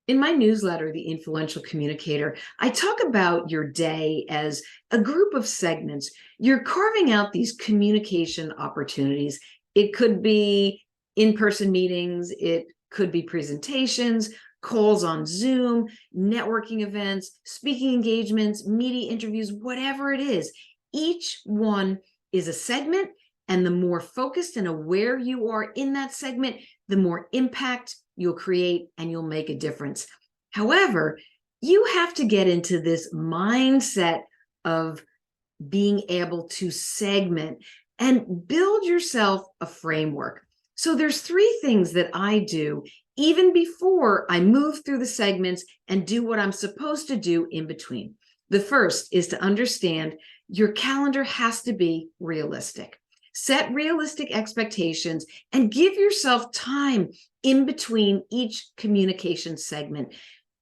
In my newsletter, The Influential Communicator, I talk about your day as a group of segments. You're carving out these communication opportunities. It could be in-person meetings, it could be presentations, calls on Zoom, networking events, speaking engagements, media interviews, whatever it is. Each one is a segment, and the more focused and aware you are in that segment, the more impact you'll create and you'll make a difference. However, you have to get into this mindset of being able to segment and build yourself a framework. So there's three things that I do even before I move through the segments and do what I'm supposed to do in between. The first is to understand your calendar has to be realistic. Set realistic expectations and give yourself time in between each communication segment.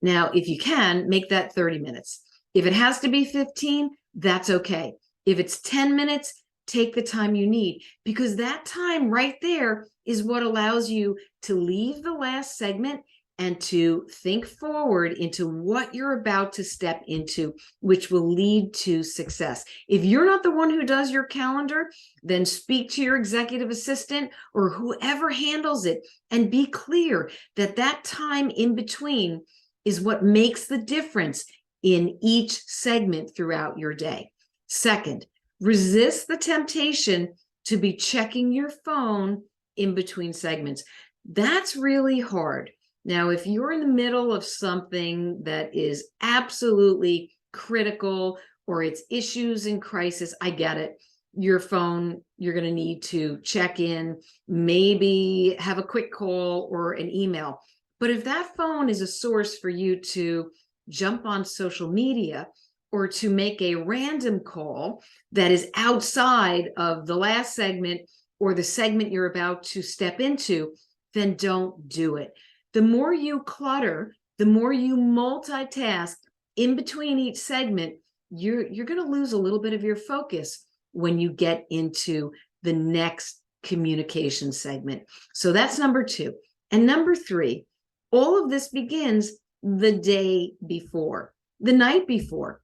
Now, if you can, make that 30 minutes. If it has to be 15, that's okay. If it's 10 minutes, take the time you need, because that time right there is what allows you to leave the last segment and to think forward into what you're about to step into, which will lead to success. If you're not the one who does your calendar, then speak to your executive assistant or whoever handles it and be clear that that time in between is what makes the difference in each segment throughout your day. Second, resist the temptation to be checking your phone in between segments. That's really hard. Now, if you're in the middle of something that is absolutely critical or it's issues in crisis, I get it. Your phone, you're going to need to check in, maybe have a quick call or an email. But if that phone is a source for you to jump on social media or to make a random call that is outside of the last segment or the segment you're about to step into, then don't do it. The more you clutter, the more you multitask in between each segment, you're going to lose a little bit of your focus when you get into the next communication segment. So that's number two. And number three, all of this begins the day before, the night before.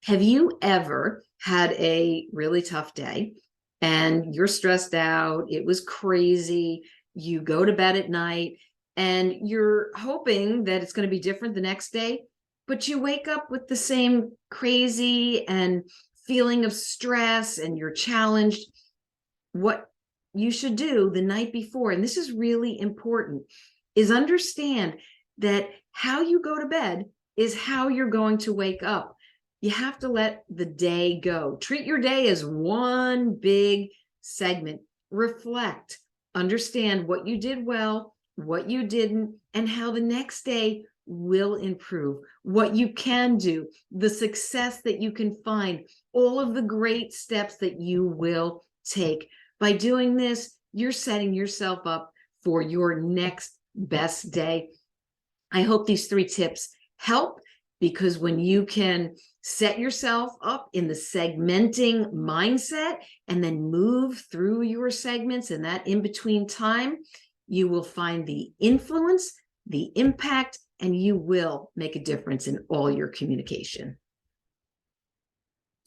Have you ever had a really tough day and you're stressed out? It was crazy. You go to bed at night and you're hoping that it's going to be different the next day, but you wake up with the same crazy and feeling of stress and you're challenged. What you should do the night before, and this is really important, is understand that how you go to bed is how you're going to wake up. You have to let the day go. Treat your day as one big segment. Reflect, understand what you did well, what you didn't, and how the next day will improve, what you can do, the success that you can find, all of the great steps that you will take. By doing this, you're setting yourself up for your next best day. I hope these three tips help, because when you can set yourself up in the segmenting mindset and then move through your segments in that in-between time, you will find the influence, the impact, and you will make a difference in all your communication.